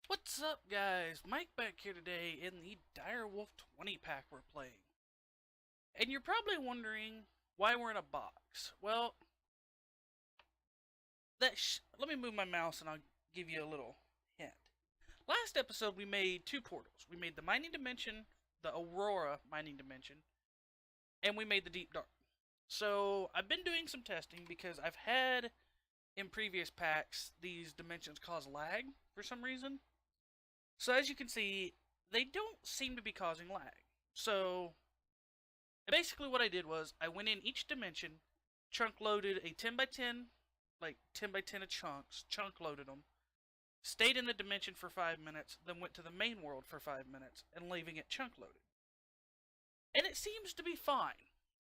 What's up, guys? Mike back here today in the Direwolf 20 pack we're playing. And you're probably wondering why we're in a box. Well, let me move my mouse and I'll give you a little hint. Last episode we made two portals. We made the mining dimension, the Aurora mining dimension, and we made the Deep Dark. So I've been doing some testing because I've had in previous packs these dimensions cause lag for some reason. So as you can see, they don't seem to be causing lag. So basically what I did was I went in each dimension, chunk loaded a 10x10, like 10x10 of chunks, chunk loaded them, stayed in the dimension for 5 minutes, then went to the main world for 5 minutes, and leaving it chunk loaded. And it seems to be fine.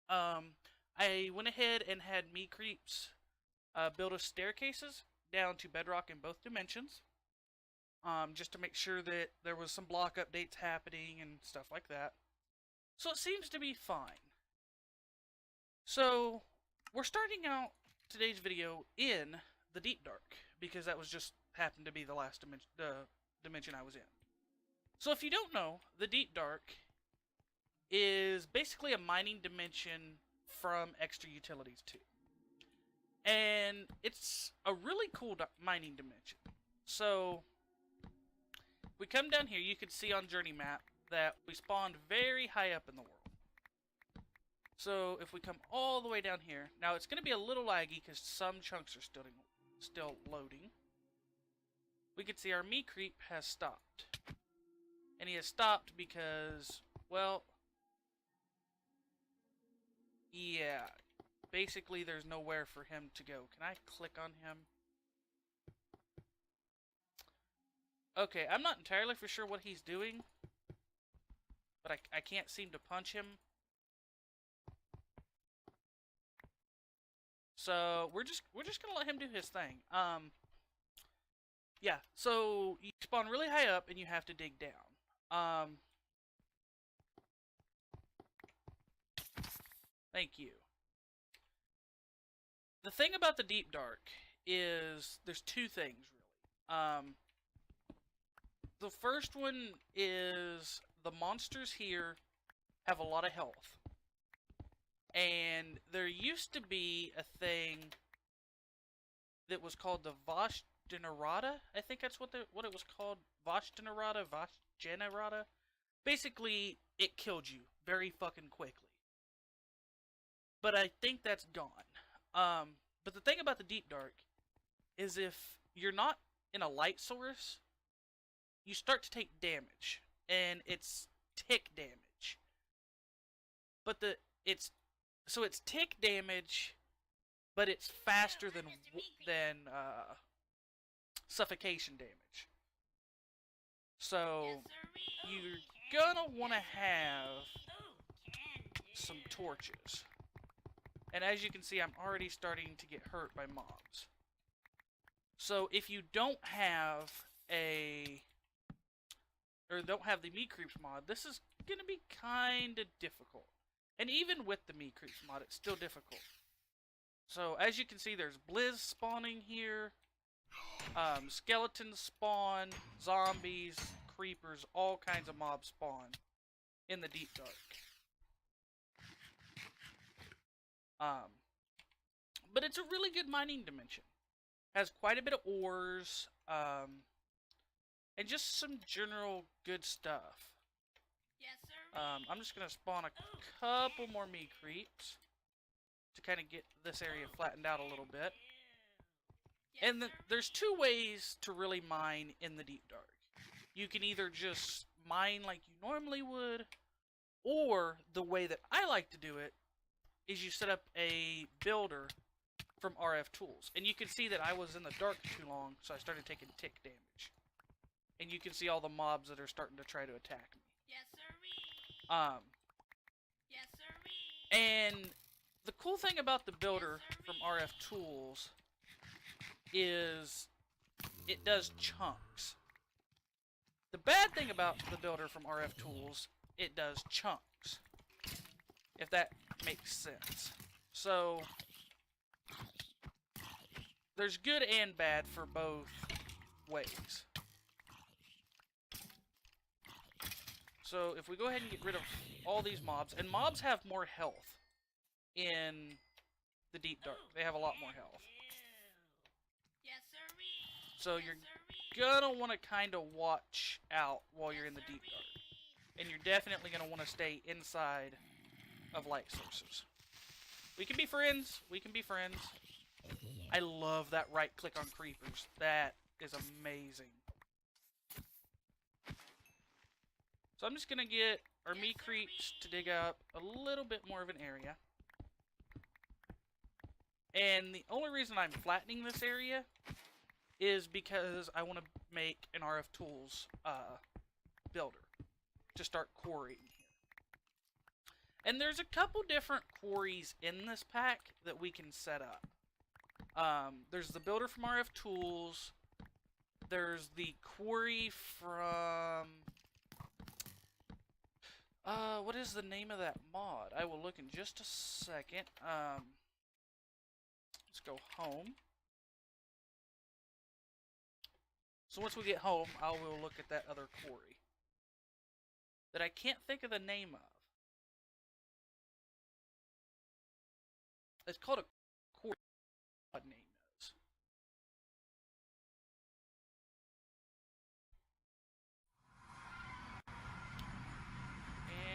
I went ahead and had me creeps build us staircases down to bedrock in both dimensions. Just to make sure that there was some block updates happening and stuff like that. So it seems to be fine. So we're starting out today's video in the Deep Dark because that was just happened to be the last dimension I was in. So if you don't know, the Deep Dark is basically a mining dimension from Extra Utilities 2. And it's a really cool mining dimension. So we come down here, you can see on Journey Map that we spawned very high up in the world. So if we come all the way down here, now it's going to be a little laggy because some chunks are still loading. We can see our me creep has stopped. And he has stopped because, well, yeah, basically there's nowhere for him to go. Can I click on him? Okay, I'm not entirely for sure what he's doing, but I can't seem to punch him. So we're just gonna let him do his thing. Yeah. So you spawn really high up and you have to dig down. Thank you. The thing about the Deep Dark is there's two things really. The first one is the monsters here have a lot of health. And there used to be a thing that was called the Vashgenerata. I think that's what it was called. Vashgenerata. Basically, it killed you very fucking quickly. But I think that's gone. But the thing about the Deep Dark is if you're not in a light source, you start to take damage, and it's tick damage. But it's tick damage, but it's faster than suffocation damage. So you're gonna want to have some torches. And as you can see, I'm already starting to get hurt by mobs. So if you don't have don't have the me creeps mod, this is gonna be kinda difficult. And even with the me creeps mod, it's still difficult. So as you can see, there's blizz spawning here, skeletons spawn, zombies, creepers, all kinds of mobs spawn in the Deep Dark. But it's a really good mining dimension. Has quite a bit of ores, and just some general good stuff. Yes, sir. I'm just gonna spawn a couple more me creeps to kind of get this area flattened out a little bit. Yes, And there's two ways to really mine in the Deep Dark. You can either just mine like you normally would, or the way that I like to do it is you set up a builder from RF Tools. And you can see that I was in the dark too long, so I started taking tick damage. And you can see all the mobs that are starting to try to attack me. Yes, sir. Yes, sir. And the cool thing about the builder from RF Tools is it does chunks. The bad thing about the builder from RF Tools, it does chunks. If that makes sense. So there's good and bad for both ways. So if we go ahead and get rid of all these mobs, and mobs have more health in the Deep Dark. They have a lot more health. Yes, sirree. So you're gonna want to kind of watch out while you're in the Deep Dark. And you're definitely gonna want to stay inside of light sources. We can be friends. We can be friends. I love that right click on creepers. That is amazing. So I'm just gonna get our me creeps to dig up a little bit more of an area. And the only reason I'm flattening this area is because I want to make an RF Tools builder to start quarrying here. And there's a couple different quarries in this pack that we can set up. There's the builder from RF Tools. There's the quarry from... what is the name of that mod? I will look in just a second. Let's go home. So once we get home, I will look at that other quarry that I can't think of the name of. It's called a quarry. What name is?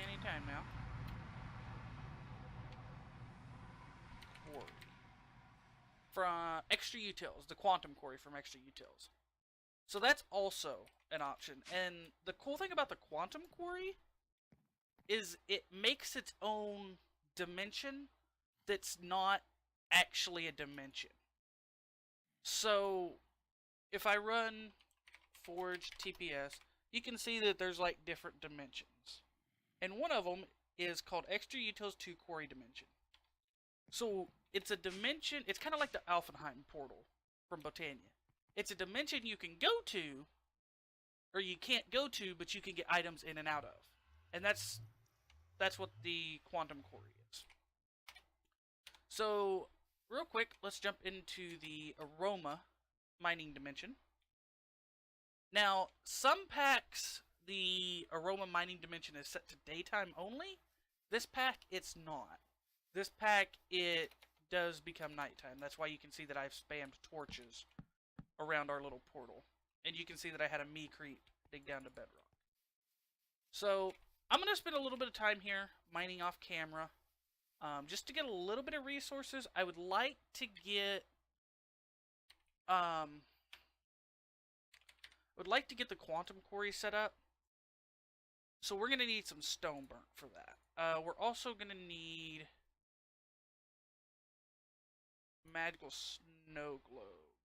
Anytime now. Quarry. From Extra Utils, the Quantum Quarry from Extra Utils. So that's also an option. And the cool thing about the Quantum Quarry is it makes its own dimension that's not actually a dimension. So if I run Forge TPS, you can see that there's like different dimensions. And one of them is called Extra Utils 2 Quarry Dimension. So it's a dimension, it's kind of like the Alfenheim portal from Botania. It's a dimension you can go to, or you can't go to, but you can get items in and out of. And that's what the Quantum Quarry is. So, real quick, let's jump into the Aroma mining dimension. Now, some packs, the Aroma mining dimension is set to daytime only. This pack, it's not. This pack, it does become nighttime. That's why you can see that I've spammed torches around our little portal. And you can see that I had a me creep dig down to bedrock. So, I'm going to spend a little bit of time here mining off camera. Just to get a little bit of resources. I would like to get... the Quantum Quarry set up. So we're going to need some stone burnt for that. We're also going to need magical snow globe.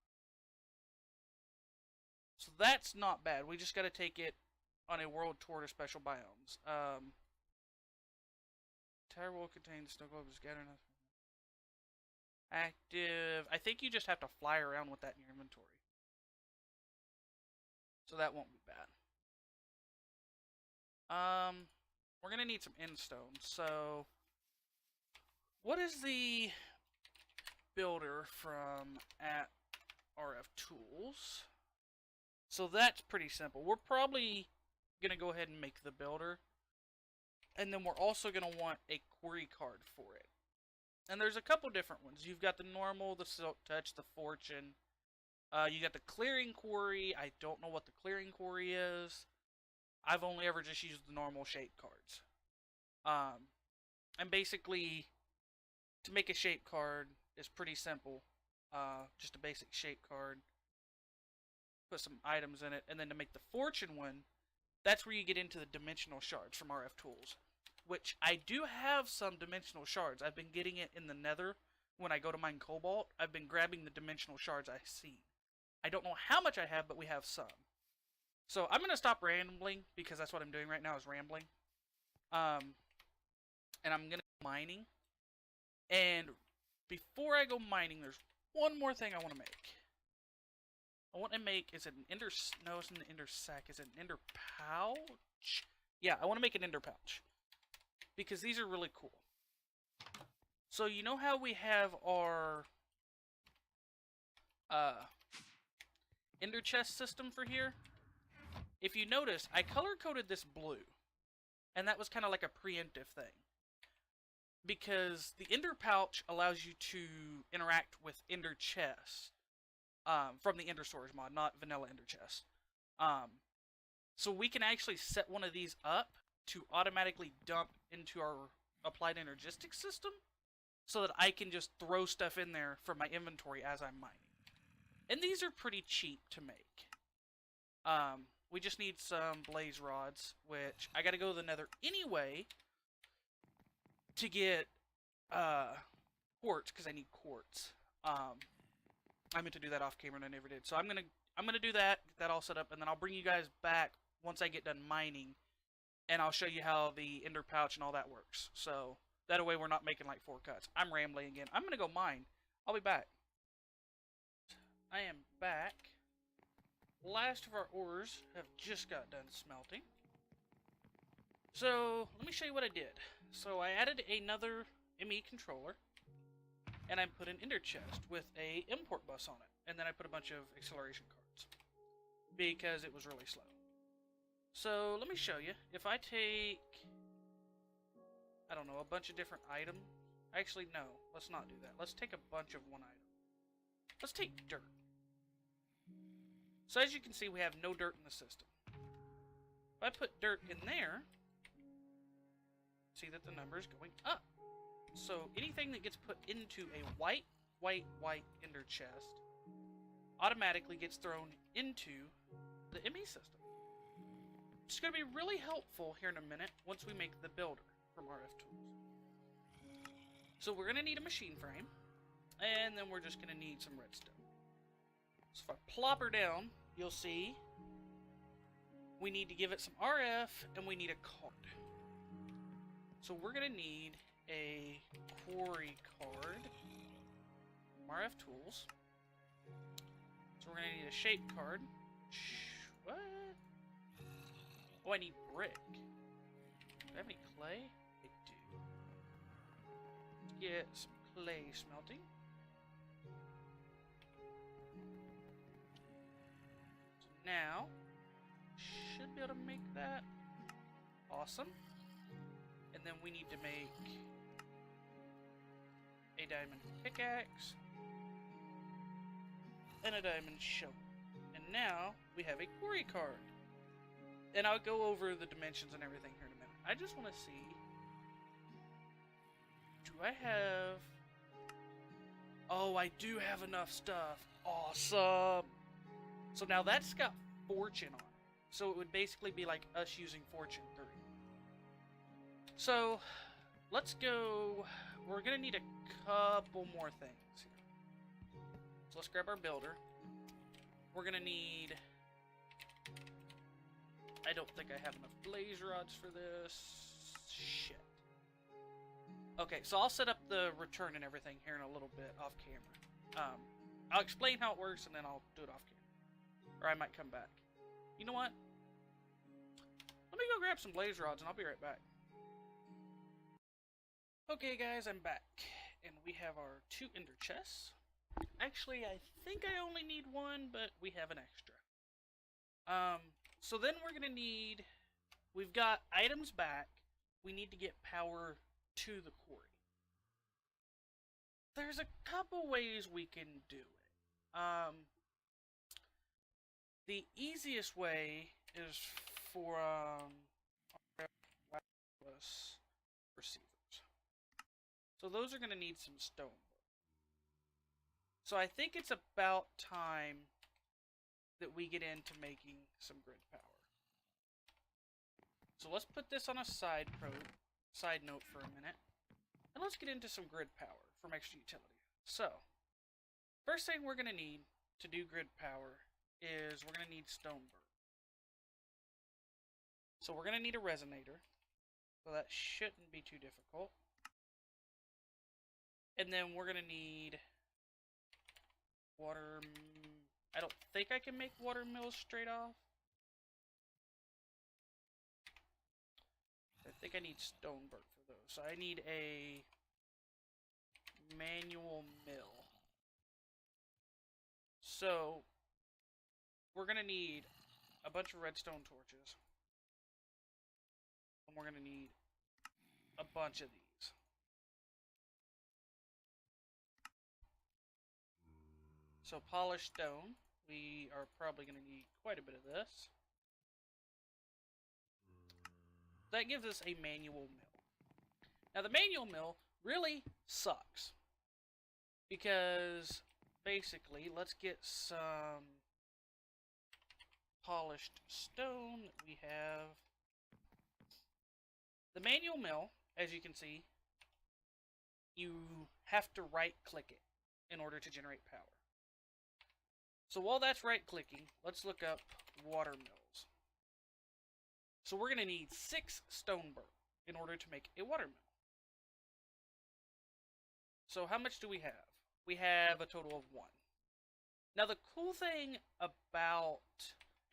So that's not bad. We just got to take it on a world tour to special biomes. Direwolf contains snow globes scattered. Active. I think you just have to fly around with that in your inventory. So that won't be bad. We're gonna need some endstone. So, what is the builder from at RF Tools? So that's pretty simple. We're probably gonna go ahead and make the builder, and then we're also gonna want a quarry card for it. And there's a couple different ones. You've got the normal, the silk touch, the fortune. You got the clearing quarry. I don't know what the clearing quarry is. I've only ever just used the normal shape cards. And basically, to make a shape card is pretty simple. Just a basic shape card. Put some items in it. And then to make the fortune one, that's where you get into the dimensional shards from RF Tools. Which I do have some dimensional shards. I've been getting it in the nether when I go to mine cobalt. I've been grabbing the dimensional shards I see. I don't know how much I have, but we have some. So I'm going to stop rambling, because that's what I'm doing right now, is rambling. And I'm going to go mining. And before I go mining, there's one more thing I want to make. I want to make, is it an ender, no, it's an ender sack. Is it an ender pouch? Yeah, I want to make an ender pouch. Because these are really cool. So you know how we have our ender chest system for here? If you notice, I color-coded this blue. and that was kind of like a preemptive thing. Because the Ender Pouch allows you to interact with Ender Chests from the Ender Storage mod, not vanilla Ender Chest. So we can actually set one of these up to automatically dump into our applied energistics system so that I can just throw stuff in there for my inventory as I'm mining. And these are pretty cheap to make. We just need some blaze rods, which I gotta go to the nether anyway to get quartz, because I need quartz. I meant to do that off camera and I never did. So I'm gonna do that, get that all set up, and then I'll bring you guys back once I get done mining, and I'll show you how the Ender Pouch and all that works. So that way we're not making like 4 cuts. I'm rambling again. I'm gonna go mine. I'll be back. I am back. Last of our ores have just got done smelting. So let me show you what I did. So I added another ME controller, and I put an Ender chest with a import bus on it, and then I put a bunch of acceleration cards because it was really slow. So let me show you. If I take, I don't know, a bunch of different items. Actually, no, let's not do that. Let's take a bunch of one item. Let's take dirt. So as you can see, we have no dirt in the system. If I put dirt in there, see that the number is going up. So anything that gets put into a white Ender chest automatically gets thrown into the ME system. It's going to be really helpful here in a minute once we make the builder from RF Tools. So we're going to need a machine frame, and then we're just going to need some redstone. So if I plop her down, you'll see we need to give it some RF, and we need a card. So we're going to need a Quarry card from RF Tools. So we're going to need a shape card. What? Oh, I need brick. Do I have any clay? I do. Let's get some clay smelting. So now, should be able to make that. Awesome. And then we need to make a diamond pickaxe and a diamond shovel. And now we have a quarry card. And I'll go over the dimensions and everything here in a minute. I just want to see, do I have, oh, I do have enough stuff. Awesome. So now that's got fortune on it. So it would basically be like us using fortune 3. So let's go, we're going to need a couple more things here. So let's grab our builder. We're going to need, I don't think I have enough blaze rods for this. Shit. Okay, so I'll set up the return and everything here in a little bit off camera. I'll explain how it works and then I'll do it off camera. Or I might come back. You know what? Let me go grab some blaze rods and I'll be right back. Okay guys, I'm back. And we have our 2 ender chests. Actually, I think I only need 1, but we have an extra. So then we're going to need, we've got items back, we need to get power to the quarry. There's a couple ways we can do it. The easiest way is for wireless receivers. So those are going to need some stone. So I think it's about time that we get into making some grid power. So let's put this on a side note for a minute. And let's get into some grid power from extra utility. So, first thing we're going to need to do grid power is we're going to need stone burn. So we're going to need a resonator. So that shouldn't be too difficult. And then we're going to need water. I don't think I can make water mills straight off. I think I need stone burn for those. So I need a manual mill. So we're going to need a bunch of redstone torches. And we're going to need a bunch of these. So polished stone, we are probably going to need quite a bit of this. That gives us a manual mill. Now the manual mill really sucks. Because basically, let's get some polished stone that we have. The manual mill, as you can see, you have to right click it in order to generate power. So while that's right clicking, let's look up water mills. So we're going to need 6 stone burr in order to make a water mill. So how much do we have? We have a total of 1. Now the cool thing about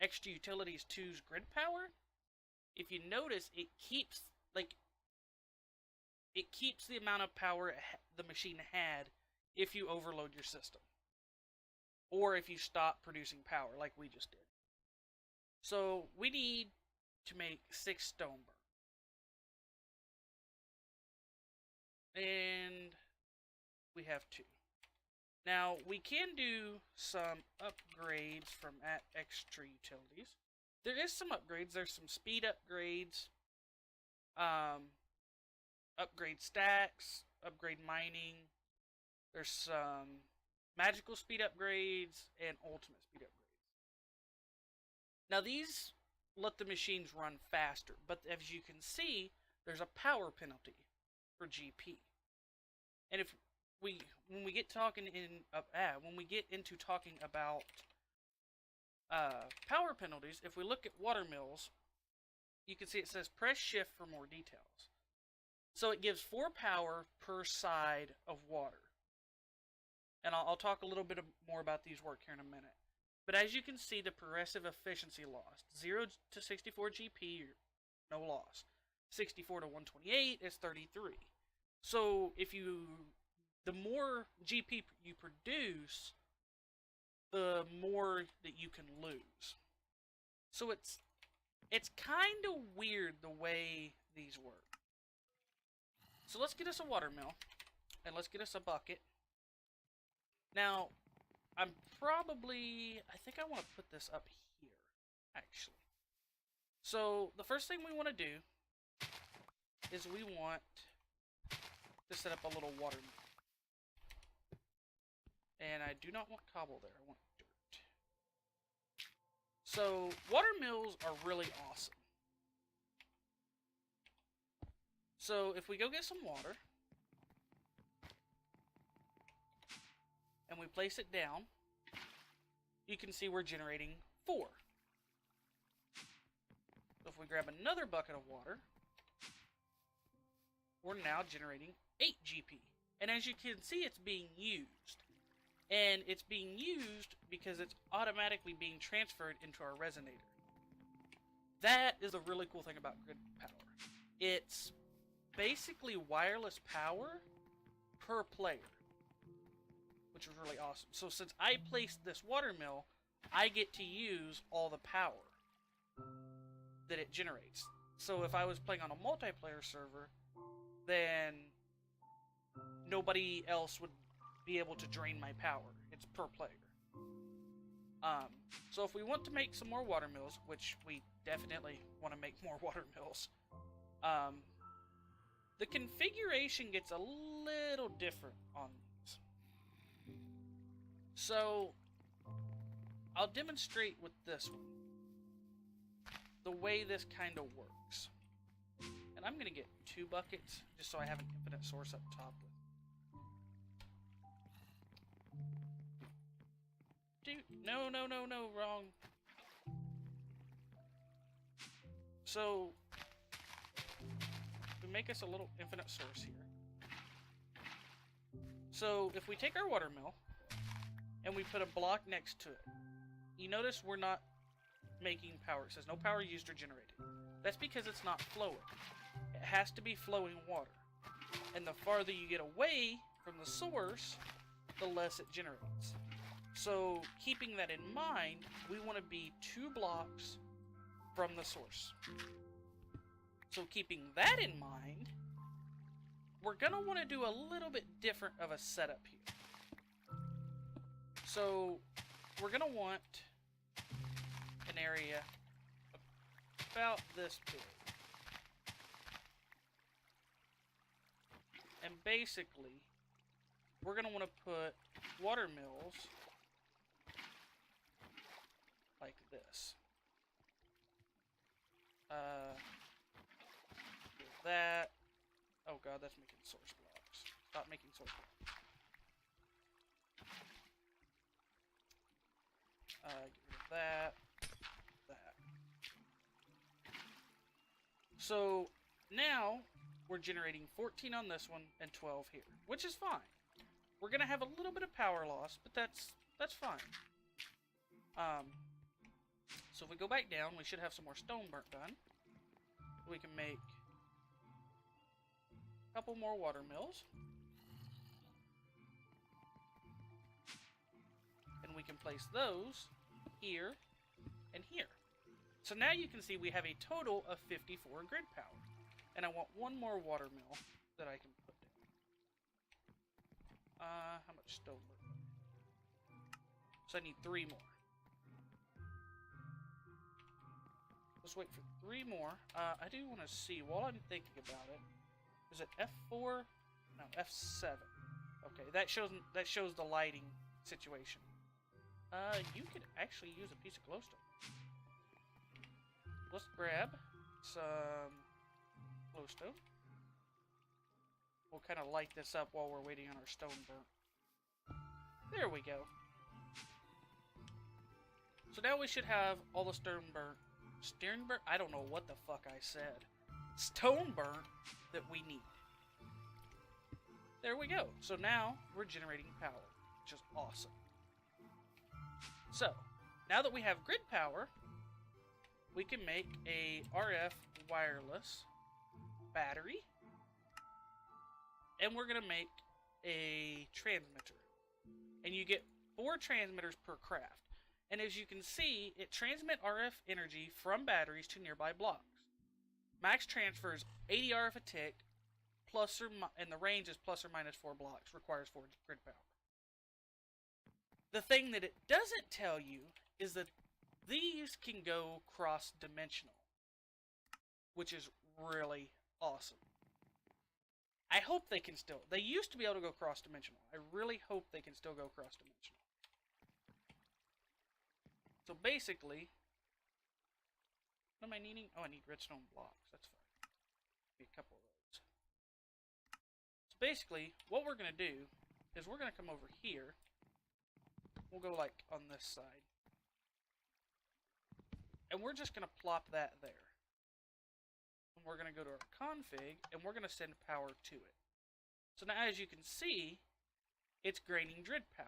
Extra Utilities 2's grid power, if you notice, it keeps the amount of power the machine had if you overload your system. Or if you stop producing power like we just did. So we need to make 6 stone burr. And we have 2. Now, we can do some upgrades from at Extra Utilities. There is some upgrades. There's some speed upgrades, upgrade stacks, upgrade mining. There's some magical speed upgrades and ultimate speed upgrades. Now, these let the machines run faster, but as you can see, there's a power penalty for GP. And when we get into talking about power penalties, if we look at water mills, you can see it says press shift for more details. So it gives 4 power per side of water. And I'll talk a little bit more about these work here in a minute. But as you can see, the progressive efficiency lost. 0 to 64 GP, no loss. 64 to 128 is 33. So the more GP you produce, the more that you can lose. So it's kind of weird the way these work. So let's get us a water mill, and let's get us a bucket. Now, I think I want to put this up here, actually. So the first thing we want to do is we want to set up a little water mill. And I do not want cobble there, I want dirt. So, water mills are really awesome. So, if we go get some water, and we place it down, you can see we're generating 4. So if we grab another bucket of water, we're now generating 8 GP. And as you can see, it's being used. And it's being used because it's automatically being transferred into our resonator. That is a really cool thing about grid power. It's basically wireless power per player, which is really awesome. So since I placed this water mill, I get to use all the power that it generates. So if I was playing on a multiplayer server, then nobody else would be able to drain my power. It's per player. So if we want to make some more water mills, which we definitely want to make more water mills, the configuration gets a little different on these. So I'll demonstrate with this one the way this kind of works. And I'm going to get 2 buckets just so I have an infinite source up top with. Dude, no, wrong. So we make us a little infinite source here. So if we take our water mill and we put a block next to it, you notice we're not making power. It says no power used or generated. That's because it's not flowing. It has to be flowing water. And the farther you get away from the source, the less it generates. So keeping that in mind, we want to be 2 blocks from the source. So keeping that in mind, we're going to want to do a little bit different of a setup here. So we're going to want an area about this big. And basically, we're going to want to put water mills like this. That. Oh god, that's making source blocks. Stop making source blocks. Get rid of that. That. So now we're generating 14 on this one and 12 here, which is fine. We're gonna have a little bit of power loss, but that's fine. So if we go back down, we should have some more stone burnt done. We can make a couple more water mills. And we can place those here and here. So now you can see we have a total of 54 grid power. And I want one more water mill that I can put down. How much stone burnt? So I need 3 more. Let's wait for 3 more. I do want to see, while I'm thinking about it, is it F4? No, F7. Okay, that shows the lighting situation. You could actually use a piece of glowstone. Let's grab some glowstone. We'll kind of light this up while we're waiting on our stone burnt. There we go. So now we should have all the stone burnt. Stone burnt? I don't know what the fuck I said. Stone burnt that we need. There we go. So now we're generating power, which is awesome. So now that we have grid power, we can make a RF wireless battery, and we're gonna make a transmitter, and you get 4 transmitters per craft. And as you can see, it transmits RF energy from batteries to nearby blocks. Max transfer is 80 RF a tick, and the range is plus or minus 4 blocks, requires 4 grid power. The thing that it doesn't tell you is that these can go cross-dimensional, which is really awesome. I hope they can still. They used to be able to go cross-dimensional. I really hope they can still go cross-dimensional. So basically, what am I needing? Oh, I need redstone blocks. That's fine. Be a couple of those. So basically, what we're going to do is we're going to come over here. We'll go like on this side. And we're just going to plop that there. And we're going to go to our config, and we're going to send power to it. So now, as you can see, it's draining grid power.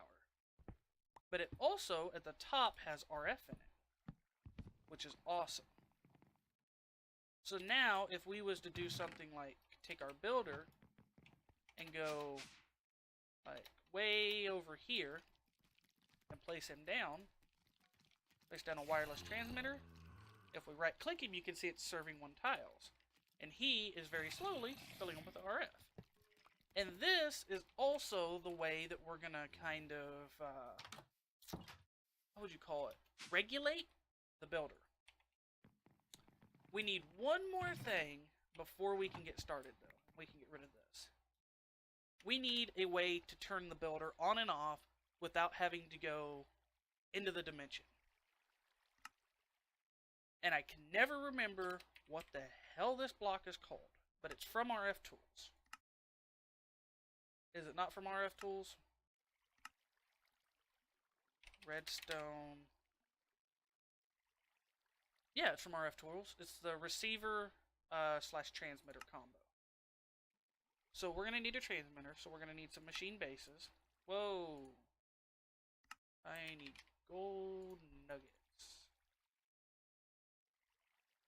But it also, at the top, has RF in it, which is awesome. So now, if we was to do something like take our builder and go like way over here and place him down, place down a wireless transmitter. If we right-click him, you can see it's serving 1 tiles. And he is very slowly filling them with RF. And this is also the way that we're going to kind of, what would you call it? Regulate the builder. We need one more thing before we can get started, though. We can get rid of this. We need a way to turn the builder on and off without having to go into the dimension. And I can never remember what the hell this block is called, but it's from RF Tools. Is it not from RF Tools? Redstone. Yeah, it's from RF Tools. It's the receiver slash transmitter combo. So we're going to need a transmitter, so we're going to need some machine bases. Whoa. I need gold nuggets.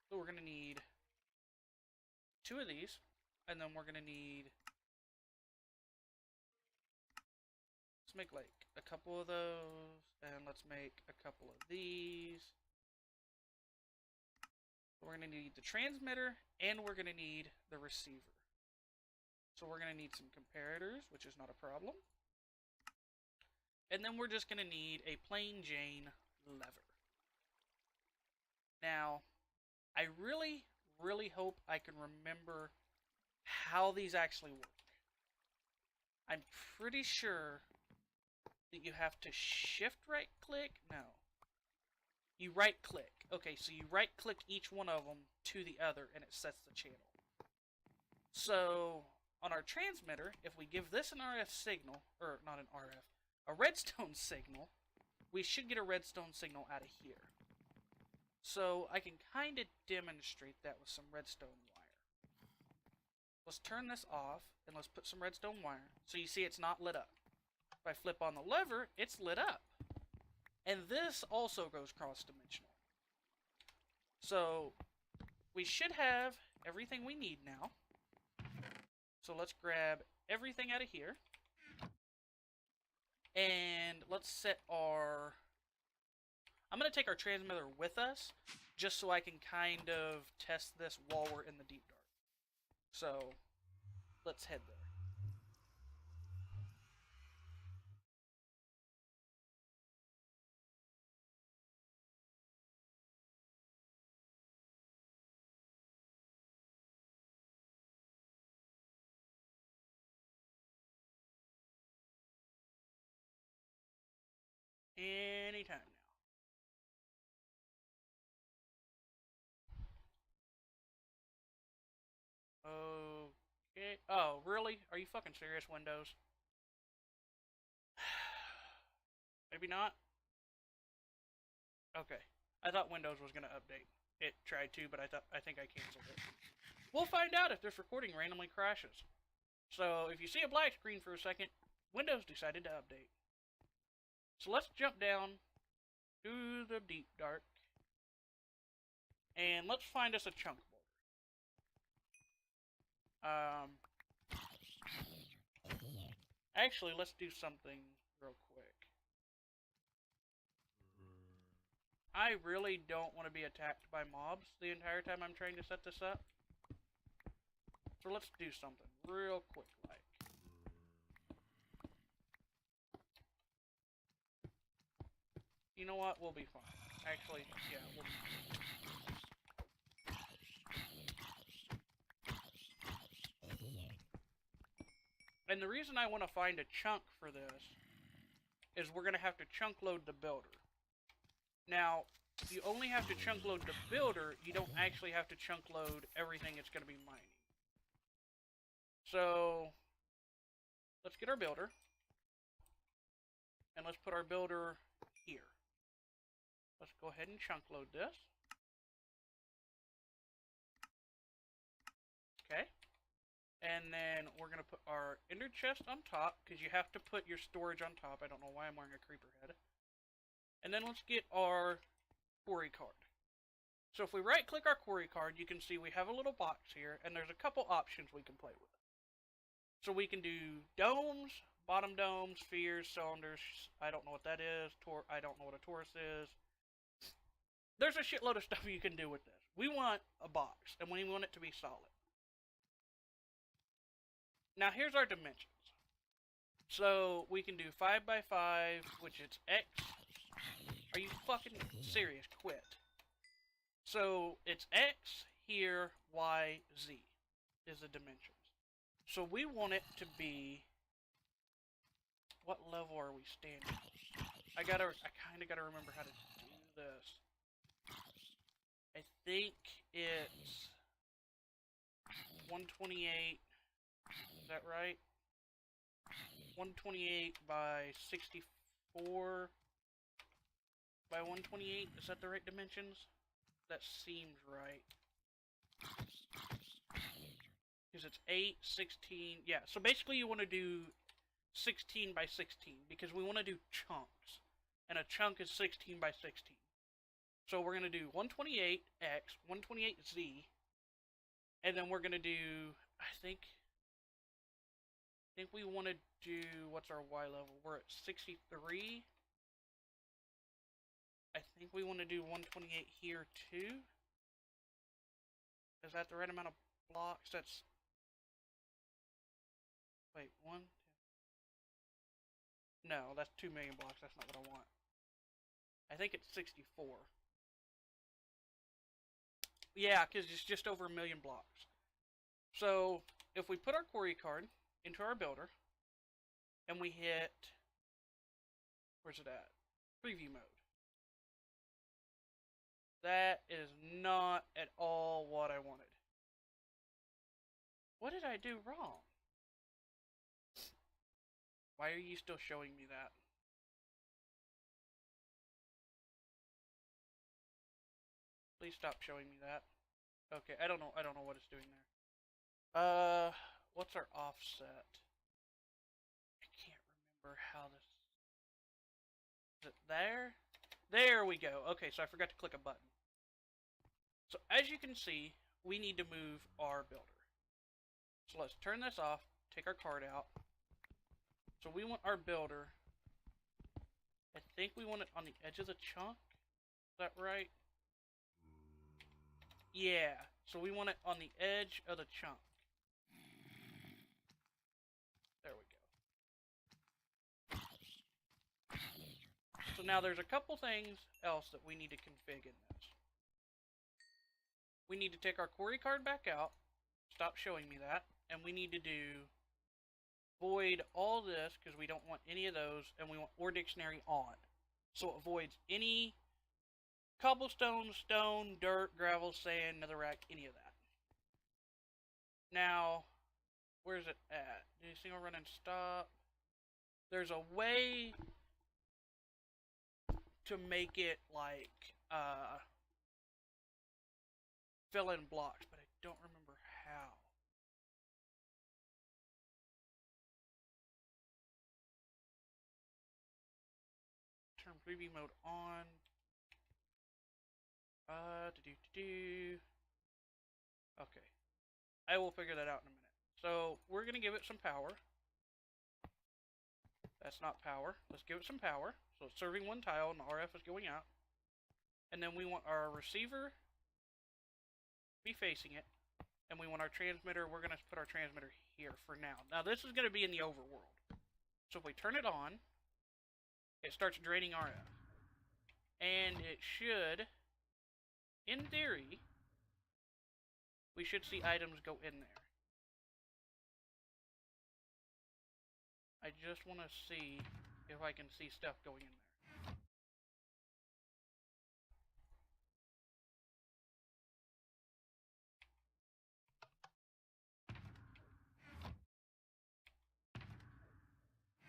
So we're going to need 2 of these, and then we're going to need, let's make like a couple of those, and let's make a couple of these. We're we're going to need the transmitter, and we're going to need the receiver. So we're going to need some comparators, which is not a problem. And then we're just going to need a plain Jane lever. Now, I really, really hope I can remember how these actually work. I'm pretty sure that you have to shift right click. No. You right click. Okay, so you right click each one of them to the other and it sets the channel. So on our transmitter, if we give this an RF signal, or not an RF, a redstone signal, we should get a redstone signal out of here. So I can kind of demonstrate that with some redstone wire. Let's turn this off and let's put some redstone wire. So you see it's not lit up. If I flip on the lever, it's lit up. And this also goes cross-dimensional. So we should have everything we need now. So let's grab everything out of here. And let's set our... I'm going to take our transmitter with us, just so I can kind of test this while we're in the deep dark. So, let's head there. Anytime now. Okay. Oh, really? Are you fucking serious, Windows? Maybe not? Okay. I thought Windows was gonna update. It tried to, but I think I canceled it. We'll find out if this recording randomly crashes. So, if you see a black screen for a second, Windows decided to update. So let's jump down to the deep dark. And let's find us a chunk boulder. Actually, let's do something real quick. I really don't want to be attacked by mobs the entire time I'm trying to set this up. So let's do something real quick like. You know what? We'll be fine. Actually, yeah, we'll be fine. And the reason I want to find a chunk for this is we're going to have to chunk load the builder. Now, you only have to chunk load the builder, you don't actually have to chunk load everything it's going to be mining. So, let's get our builder. And let's put our builder here. Let's go ahead and chunk load this. Okay. And then we're going to put our ender chest on top, because you have to put your storage on top. I don't know why I'm wearing a creeper head. And then let's get our quarry card. So if we right click our quarry card, you can see we have a little box here, and there's a couple options we can play with. So we can do domes, bottom domes, spheres, cylinders. I don't know what that is. I don't know what a torus is. There's a shitload of stuff you can do with this. We want a box, and we want it to be solid. Now here's our dimensions. So we can do 5 by 5, which is X. Are you fucking serious? Quit. So it's X, here, Y, Z is the dimensions. So we want it to be... What level are we standing? I kind of gotta remember how to do this. I think it's 128. Is that right? 128 by 64 by 128. Is that the right dimensions? That seems right. Because it's 8, 16. Yeah, so basically you want to do 16 by 16 because we want to do chunks. And a chunk is 16 by 16. So we're going to do 128X, 128Z, and then we're going to do, I think we want to do, what's our Y level? We're at 63. I think we want to do 128 here too. Is that the right amount of blocks? That's... Wait, one? No, that's 2 million blocks. That's not what I want. I think it's 64. Yeah, because it's just over 1 million blocks. So, if we put our quarry card into our builder, and we hit... Where's it at? Preview mode. That is not at all what I wanted. What did I do wrong? Why are you still showing me that? Please stop showing me that. Okay, I don't know what it's doing there. What's our offset? I can't remember how this... Is it there? There we go. Okay, so I forgot to click a button. So as you can see, we need to move our builder. So let's turn this off, take our card out. So we want our builder, I think we want it on the edge of the chunk. Is that right? Yeah, so we want it on the edge of the chunk. There we go. So now there's a couple things else that we need to config in this. We need to take our quarry card back out, stop showing me that, and we need to do void all this because we don't want any of those, and we want or dictionary on. So it voids any cobblestone, stone, dirt, gravel, sand, netherrack, any of that. Now, where's it at? Do you single run and stop? There's a way to make it like fill in blocks, but I don't remember how. Turn preview mode on. Okay. I will figure that out in a minute. So, we're going to give it some power. That's not power. Let's give it some power. So, it's serving one tile and the RF is going out. And then we want our receiver to be facing it. And we want our transmitter, we're going to put our transmitter here for now. Now, this is going to be in the overworld. So, if we turn it on, it starts draining RF. And it should, in theory, we should see items go in there. I just want to see if I can see stuff going in there.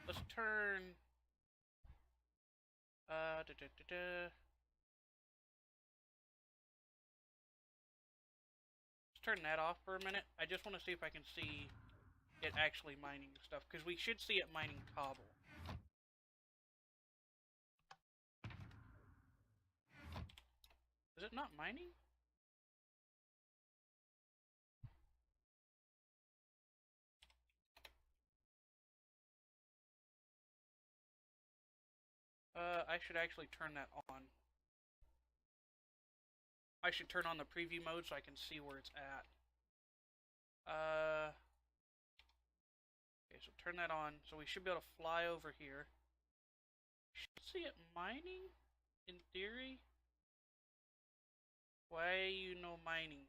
Let's turn... Let's turn that off for a minute. I just want to see if I can see it actually mining stuff, because we should see it mining cobble. Is it not mining? I should actually turn that on. I should turn on the preview mode so I can see where it's at. Okay, so turn that on. So we should be able to fly over here. Should see it mining, in theory. Why you know mining?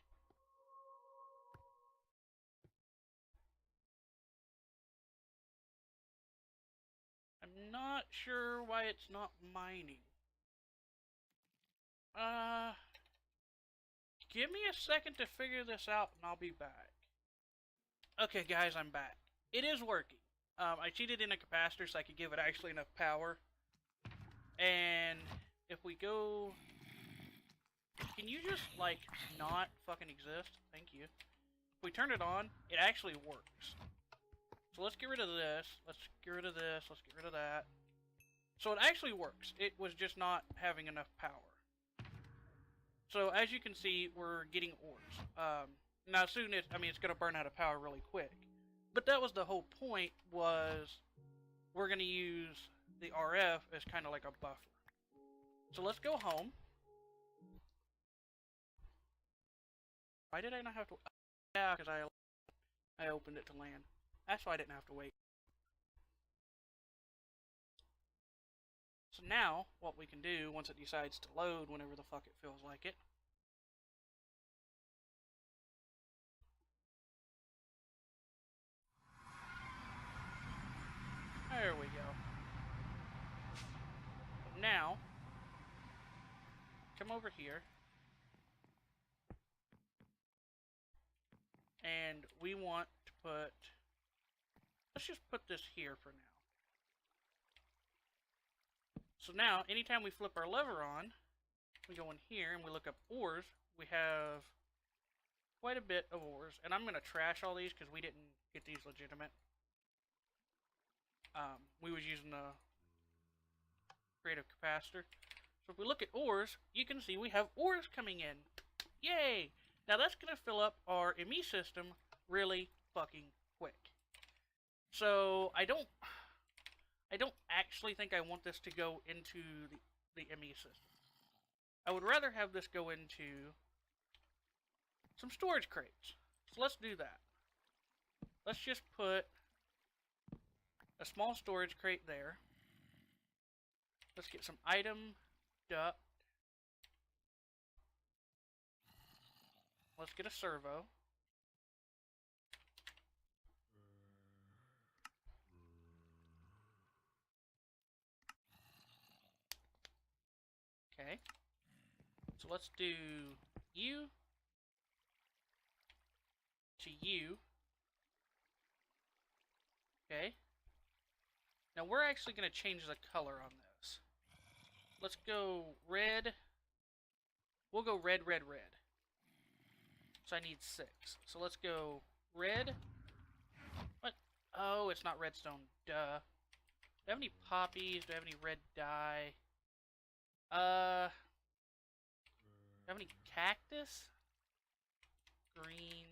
I'm not sure why it's not mining. Give me a second to figure this out and I'll be back. Okay guys, I'm back. It is working. I cheated in a capacitor so I could give it actually enough power. And if we go... Can you just, like, not fucking exist? Thank you. If we turn it on, it actually works. So let's get rid of this. Let's get rid of this. Let's get rid of that. So it actually works. It was just not having enough power. So as you can see, we're getting ores. Now soon it's going to burn out of power really quick. But that was the whole point, was we're going to use the RF as kind of like a buffer. So let's go home. Why did I not have to... Yeah, because I opened it to land. That's why I didn't have to wait. So now, what we can do, once it decides to load whenever the fuck it feels like it, there we go. Now, come over here, and we want to put... Let's just put this here for now. So now, anytime we flip our lever on, we go in here and we look up ores, we have quite a bit of ores. And I'm going to trash all these because we didn't get these legitimate. We was using the creative capacitor. So if we look at ores, you can see we have ores coming in. Yay! Now that's going to fill up our ME system really fucking quick. So I don't actually think I want this to go into the ME system. I would rather have this go into some storage crates. So let's do that. Let's just put a small storage crate there. Let's get some item duct. Let's get a servo. Okay. So let's do you to you. Okay. Now we're actually going to change the color on this. Let's go red. We'll go red, red, red. So I need 6. So let's go red. What? Oh, it's not redstone. Duh. Do I have any poppies? Do I have any red dye? Do I have any cactus? Green.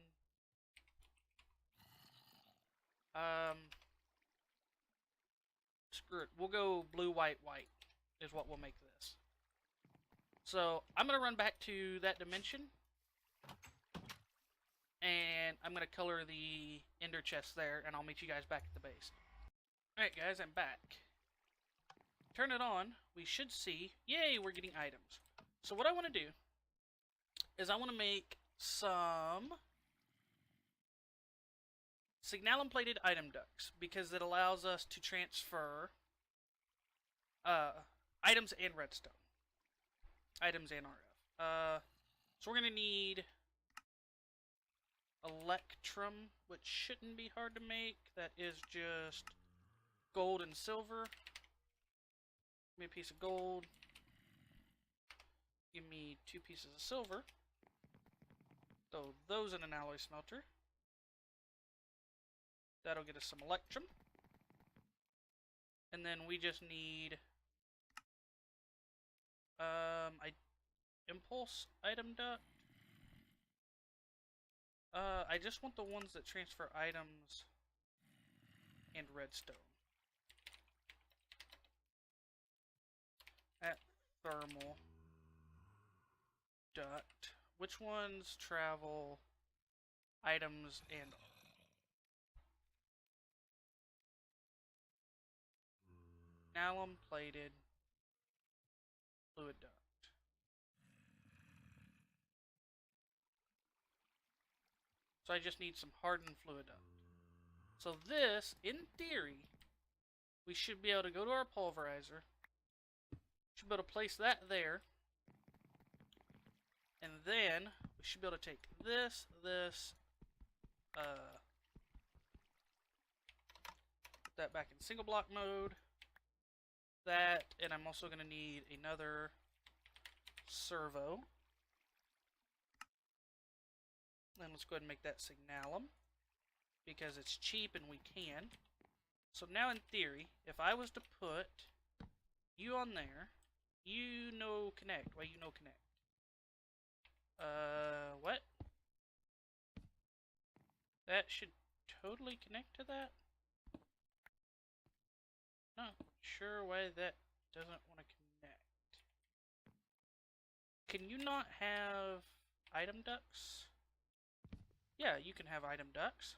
Screw it. We'll go blue, white, white is what we'll make this. So I'm going to run back to that dimension. And I'm going to color the ender chest there, and I'll meet you guys back at the base. Alright guys, I'm back. Turn it on, we should see, yay, we're getting items. So what I want to do is I want to make some signalum plated item ducts, because it allows us to transfer items and redstone. Items and RF. So we're going to need electrum, which shouldn't be hard to make. That is just gold and silver. Give me a piece of gold. Give me 2 pieces of silver. Throw those in an alloy smelter. That'll get us some electrum. And then we just need impulse item duct. I just want the ones that transfer items and redstone. At thermal duct. Which ones travel items and alum plated fluid duct? So I just need some hardened fluid duct. So this, in theory, we should be able to go to our pulverizer. Should be able to place that there. And then we should be able to take this, put that back in single block mode. That, and I'm also going to need another servo. And let's go ahead and make that signalum, because it's cheap and we can. So now in theory, if I was to put you on there, you know connect. Why you know connect? What? That should totally connect to that? Not sure why that doesn't want to connect. Can you not have item ducts? Yeah, you can have item ducks.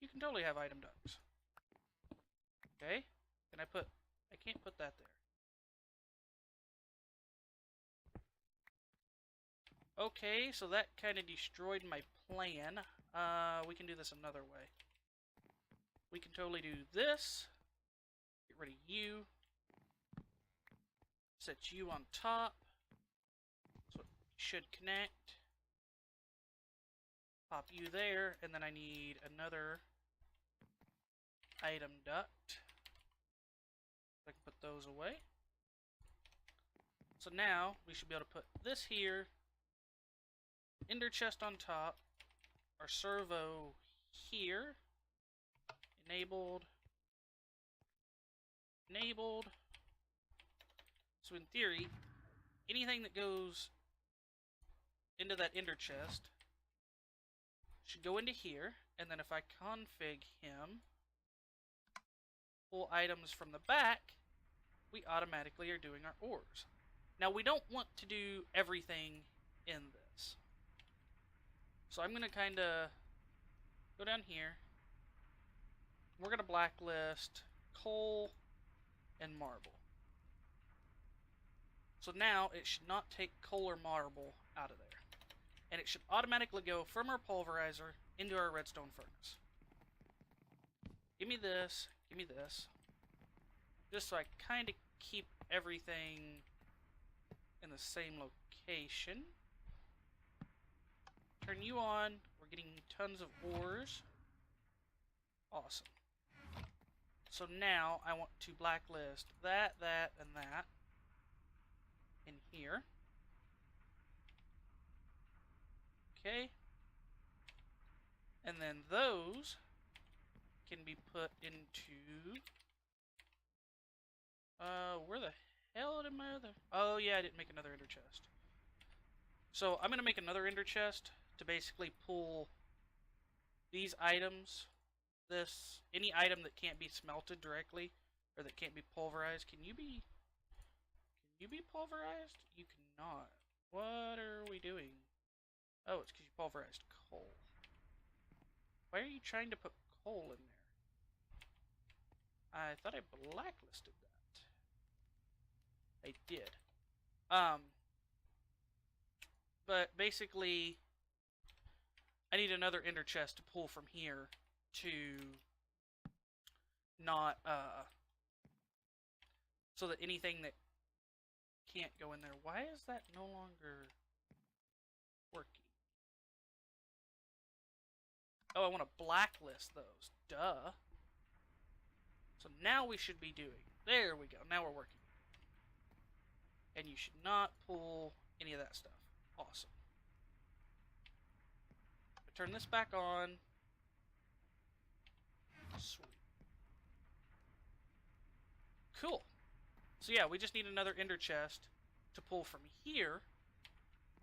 You can totally have item ducks. Okay? Can I put... I can't put that there. Okay, so that kind of destroyed my plan. We can do this another way. We can totally do this. Get rid of you. Set you on top. So it should connect. Pop you there, and then I need another item duct. I can put those away. So now we should be able to put this here. Ender chest on top. Our servo here. Enabled. Enabled. So in theory, anything that goes into that ender chest should go into here, and then if I config him, pull items from the back, we automatically are doing our ores. Now we don't want to do everything in this. So I'm going to kind of go down here. We're going to blacklist coal and marble. So now it should not take coal or marble out of there. And it should automatically go from our pulverizer into our redstone furnace. Give me this, give me this. Just so I kind of keep everything in the same location. Turn you on. We're getting tons of ores. Awesome. So now I want to blacklist that, that, and that in here. Okay. And then those can be put into... where the hell did my other... Oh, yeah, I didn't make another ender chest. So I'm going to make another ender chest to basically pull these items. Any item that can't be smelted directly, or that can't be pulverized. Can you be pulverized? You cannot. What are we doing? Oh, it's because you pulverized coal. Why are you trying to put coal in there? I thought I blacklisted that. I did. But basically, I need another ender chest to pull from here to not, so that anything that can't go in there. Why is that no longer working? Oh, I want to blacklist those. Duh. So now we should be doing. There we go. Now we're working. And you should not pull any of that stuff. Awesome. Turn this back on. Sweet. Cool. So yeah, we just need another ender chest to pull from here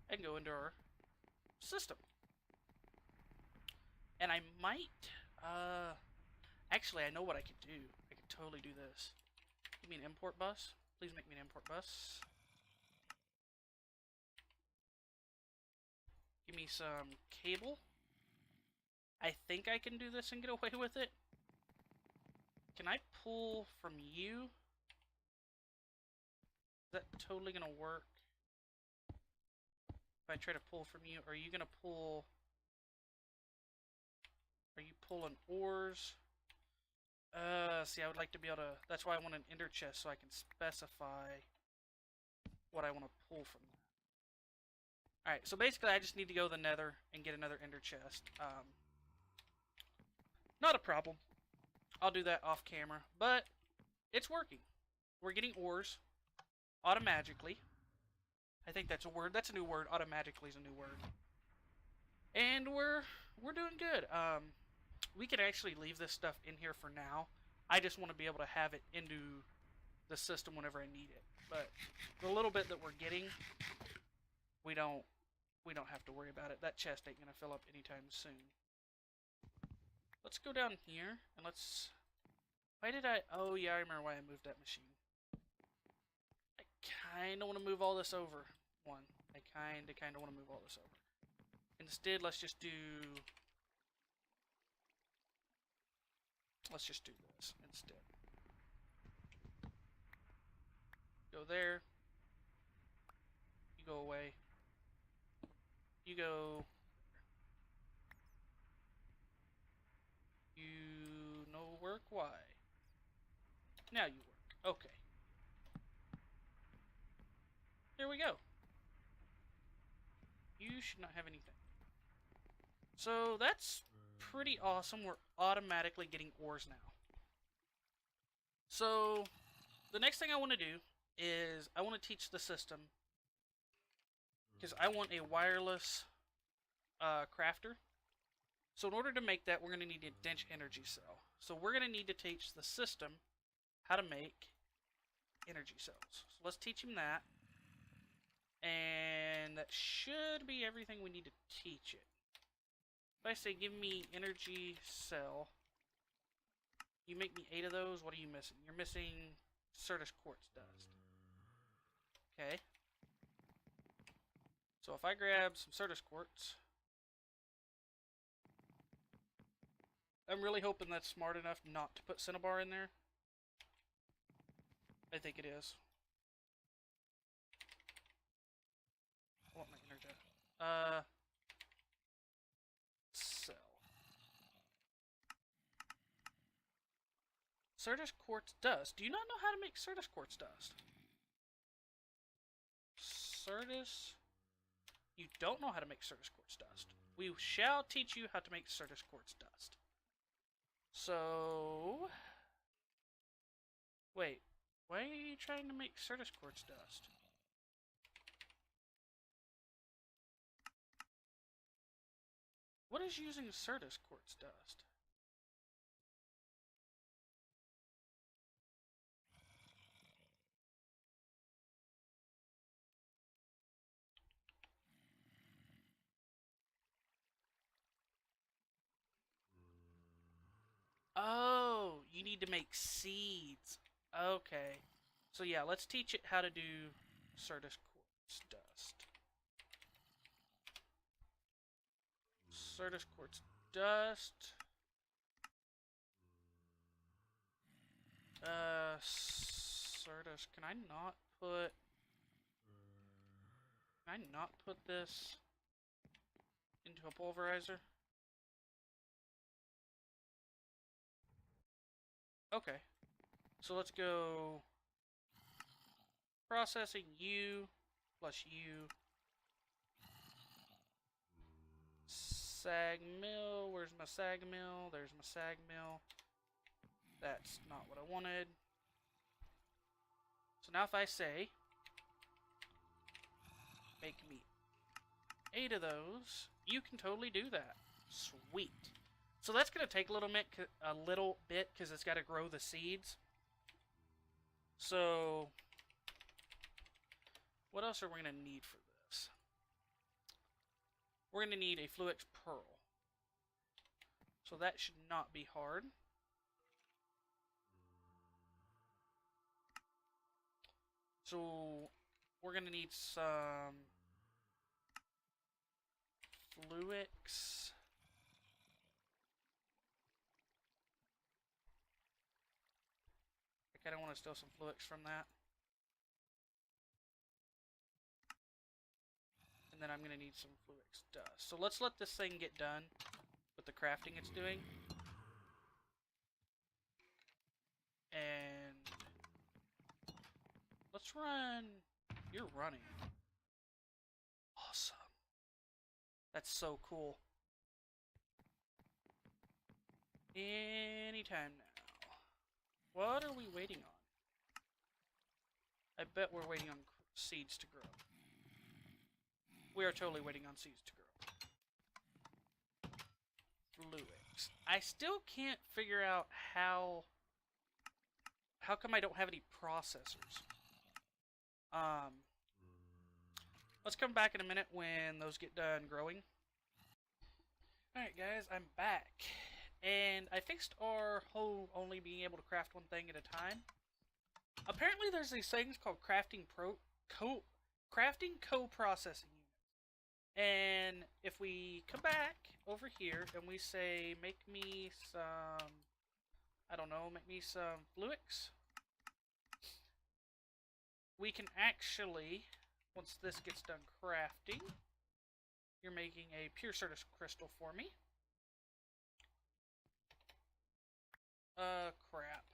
and go into our system. And I might, actually I know what I could do. I could totally do this. Give me an import bus. Please make me an import bus. Give me some cable. I think I can do this and get away with it. Can I pull from you? Is that totally gonna work? If I try to pull from you, are you gonna pull... Are you pulling ores? See, I would like to be able to... That's why I want an ender chest, so I can specify what I want to pull from that. Alright, so basically I just need to go to the nether and get another ender chest. Not a problem. I'll do that off camera, but it's working. We're getting ores automatically. I think that's a word. That's a new word. Automatically is a new word. And we're doing good. We could actually leave this stuff in here for now. I just want to be able to have it into the system whenever I need it. But the little bit that we're getting, we don't have to worry about it. That chest ain't gonna fill up anytime soon. Let's go down here and let's... Why did I... Oh yeah, I remember why I moved that machine. I kinda want to move all this over. I kinda want to move all this over. Instead, let's just do this instead. Go there. You go away. You go. You no work? Why? Now you work. Okay. There we go. You should not have anything. So that's pretty awesome. We're automatically getting ores now. So the next thing I want to do is I want to teach the system, because I want a wireless crafter. So in order to make that, we're going to need a dense energy cell. So we're going to need to teach the system how to make energy cells. So let's teach him that. And that should be everything we need to teach it. If I say give me energy cell, you make me 8 of those, what are you missing? You're missing Certus quartz dust. Okay. So if I grab some Certus quartz, I'm really hoping that's smart enough not to put cinnabar in there. I think it is. I want my energy. Cell. Certus quartz dust. Do you not know how to make Certus quartz dust? Certus. You don't know how to make Certus quartz dust. We shall teach you how to make Certus quartz dust. So, wait, why are you trying to make Certus quartz dust? What is using Certus quartz dust? Oh, you need to make seeds. Okay. So yeah, let's teach it how to do Certus quartz dust. Certus quartz dust. Certus, can I not put this into a pulverizer? Okay. So let's go processing U plus U. Sag mill. Where's my sag mill? There's my sag mill. That's not what I wanted. So now if I say, make me 8 of those, you can totally do that. Sweet. So that's going to take a little bit because it's got to grow the seeds. So what else are we going to need for this? We're going to need a Fluix Pearl. So that should not be hard. So we're going to need some Fluix. I kind of want to steal some Fluix from that. And then I'm going to need some Fluix dust. So let's let this thing get done with the crafting it's doing. And let's run. You're running. Awesome. That's so cool. Anytime now. What are we waiting on? I bet we're waiting on seeds to grow. We are totally waiting on seeds to grow. Fluix. I still can't figure out how come I don't have any processors. Let's come back in a minute when those get done growing. Alright guys, I'm back. And I fixed our whole only being able to craft one thing at a time. Apparently there's these things called crafting co-processing units. And if we come back over here and we say, make me some, I don't know, make me some fluix, we can actually, once this gets done crafting, you're making a pure Certus crystal for me. Crap.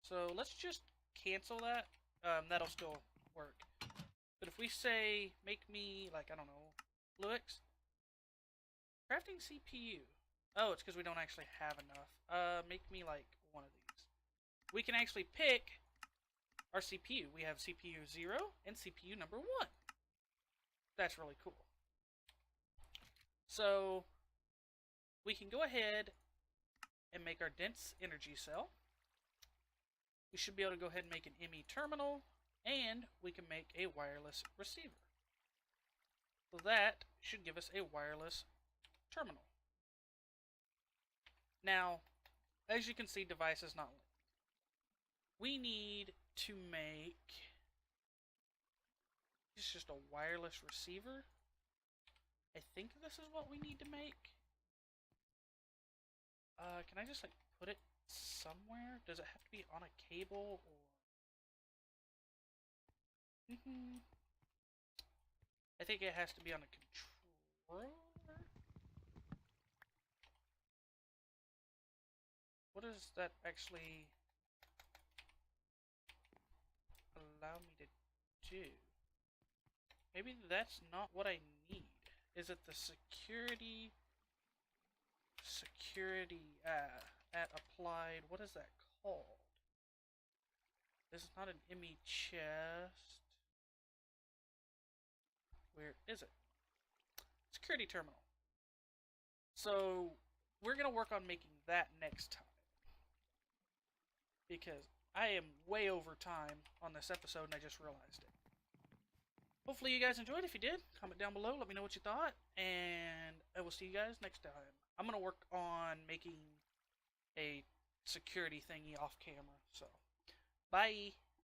So let's just cancel that. That'll still work. But if we say, make me, like, I don't know, fluix, crafting CPU. Oh, it's because we don't actually have enough. Make me, like, one of these. We can actually pick our CPU. We have CPU 0 and CPU number 1. That's really cool. So, we can go ahead and make our dense energy cell. We should be able to go ahead and make an ME terminal, and we can make a wireless receiver. So that should give us a wireless terminal. Now, as you can see, device is not linked. We need to make, it's just a wireless receiver. I think this is what we need to make. Can I just like put it somewhere? Does it have to be on a cable or? I think it has to be on a controller. What does that actually allow me to do? Maybe that's not what I need. Is it the security at applied? What is that called? This is not an ME chest. Where is it? Security terminal. So we're gonna work on making that next time, because I am way over time on this episode and I just realized it. Hopefully you guys enjoyed. If you did, comment down below, let me know what you thought, and I will see you guys next time. I'm gonna work on making a security thingy off camera, so bye.